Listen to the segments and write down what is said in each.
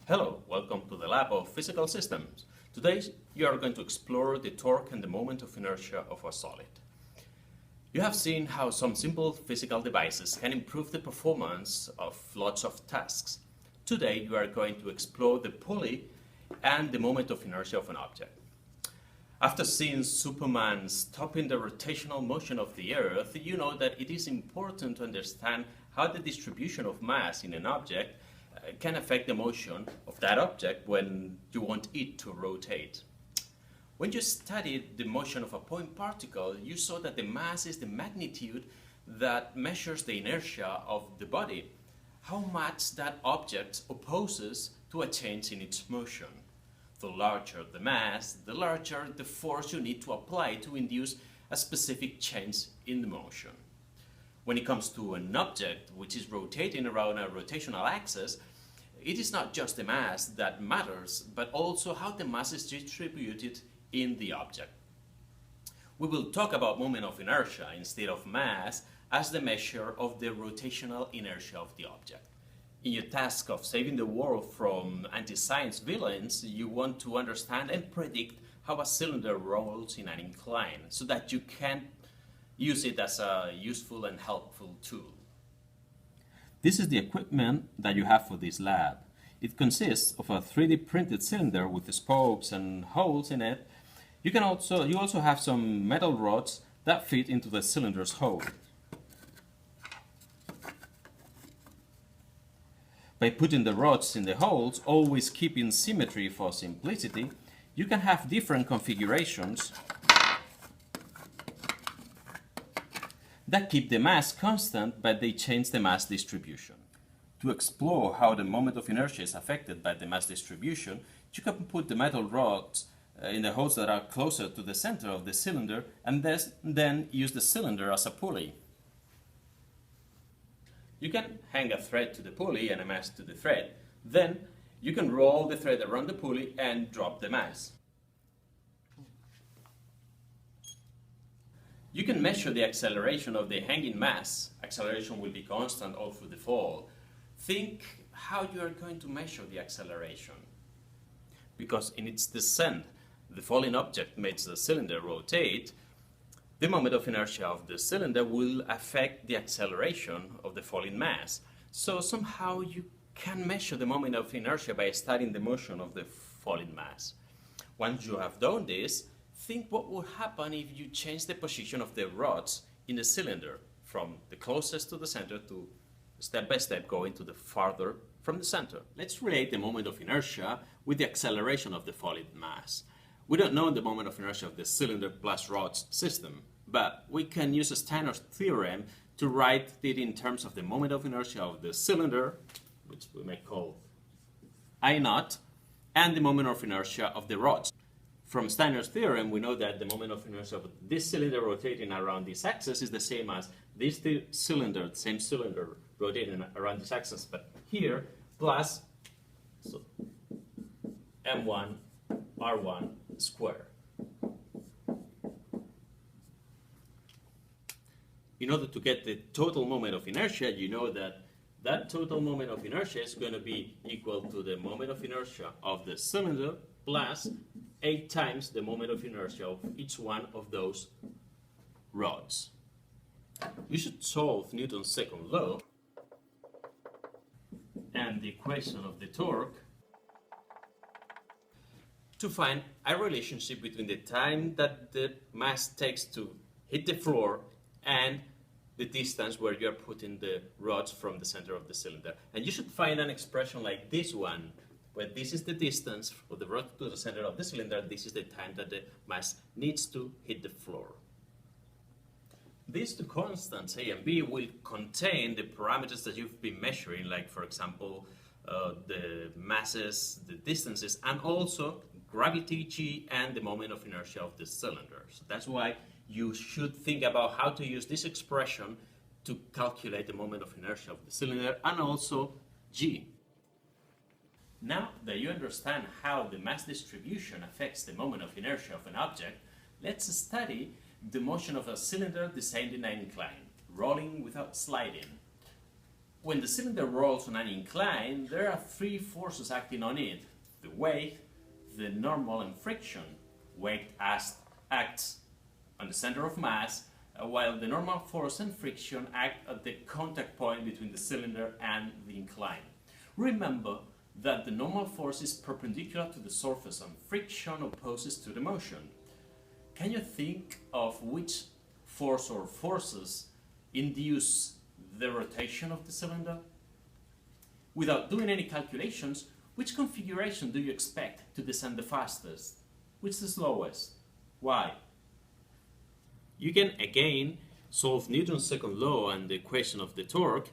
Hello, welcome to the lab of physical systems. Today you are going to explore the torque and the moment of inertia of a solid. You have seen how some simple physical devices can improve the performance of lots of tasks. Today you are going to explore the pulley and the moment of inertia of an object. After seeing Superman stopping the rotational motion of the Earth, you know that it is important to understand how the distribution of mass in an object can affect the motion of that object when you want it to rotate. When you studied the motion of a point particle, you saw that the mass is the magnitude that measures the inertia of the body, how much that object opposes to a change in its motion. The larger the mass, the larger the force you need to apply to induce a specific change in the motion. When it comes to an object which is rotating around a rotational axis, it is not just the mass that matters, but also how the mass is distributed in the object. We will talk about moment of inertia instead of mass as the measure of the rotational inertia of the object. In your task of saving the world from anti-science villains, you want to understand and predict how a cylinder rolls in an incline so that you can use it as a useful and helpful tool. This is the equipment that you have for this lab. It consists of a 3D printed cylinder with spokes and holes in it. You also have some metal rods that fit into the cylinder's hole. By putting the rods in the holes, always keeping symmetry for simplicity, you can have different configurations that keep the mass constant, but they change the mass distribution. To explore how the moment of inertia is affected by the mass distribution, you can put the metal rods in the holes that are closer to the center of the cylinder and then use the cylinder as a pulley. You can hang a thread to the pulley and a mass to the thread. Then you can roll the thread around the pulley and drop the mass. You can measure the acceleration of the hanging mass. Acceleration will be constant all through the fall. Think how you are going to measure the acceleration. Because in its descent, the falling object makes the cylinder rotate. The moment of inertia of the cylinder will affect the acceleration of the falling mass. So somehow you can measure the moment of inertia by studying the motion of the falling mass. Once you have done this, think what would happen if you change the position of the rods in the cylinder from the closest to the center to step by step going to the farther from the center. Let's relate the moment of inertia with the acceleration of the falling mass. We don't know the moment of inertia of the cylinder plus rods system, but we can use a Steiner's theorem to write it in terms of the moment of inertia of the cylinder, which we may call I naught, and the moment of inertia of the rods. From Steiner's theorem, we know that the moment of inertia of this cylinder rotating around this axis is the same as this cylinder, same cylinder rotating around this axis, but here, plus m1 r1 square. In order to get the total moment of inertia, you know that that total moment of inertia is going to be equal to the moment of inertia of the cylinder plus 8 times the moment of inertia of each one of those rods. You should solve Newton's second law and the equation of the torque to find a relationship between the time that the mass takes to hit the floor and the distance where you are putting the rods from the center of the cylinder. And you should find an expression like this one, where this is the distance of the rod to the center of the cylinder, this is the time that the mass needs to hit the floor. These two constants, A and B, will contain the parameters that you've been measuring, like, for example, the masses, the distances, and also gravity, G, and the moment of inertia of the cylinder. So that's why you should think about how to use this expression to calculate the moment of inertia of the cylinder and also G. Now that you understand how the mass distribution affects the moment of inertia of an object, let's study the motion of a cylinder descending an incline, rolling without sliding. When the cylinder rolls on an incline, there are three forces acting on it: the weight, the normal, and friction. Weight acts on the center of mass, while the normal force and friction act at the contact point between the cylinder and the incline. Remember that the normal force is perpendicular to the surface and friction opposes to the motion. Can you think of which force or forces induce the rotation of the cylinder? Without doing any calculations, which configuration do you expect to descend the fastest? Which the slowest? Why? You can again solve Newton's second law and the equation of the torque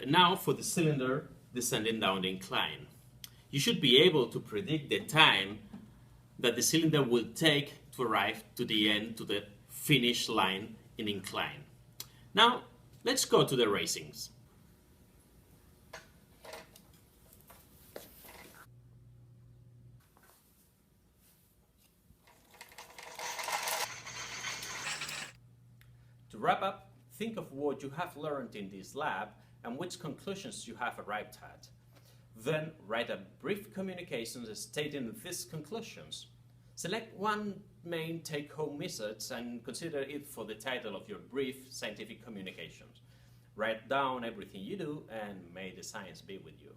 now for the cylinder descending down the incline. You should be able to predict the time that the cylinder will take to arrive to the end, to the finish line in incline. Now, let's go to the racings. To wrap up, think of what you have learned in this lab and which conclusions you have arrived at. Then write a brief communication stating these conclusions. Select one main take-home message and consider it for the title of your brief scientific communications. Write down everything you do and may the science be with you.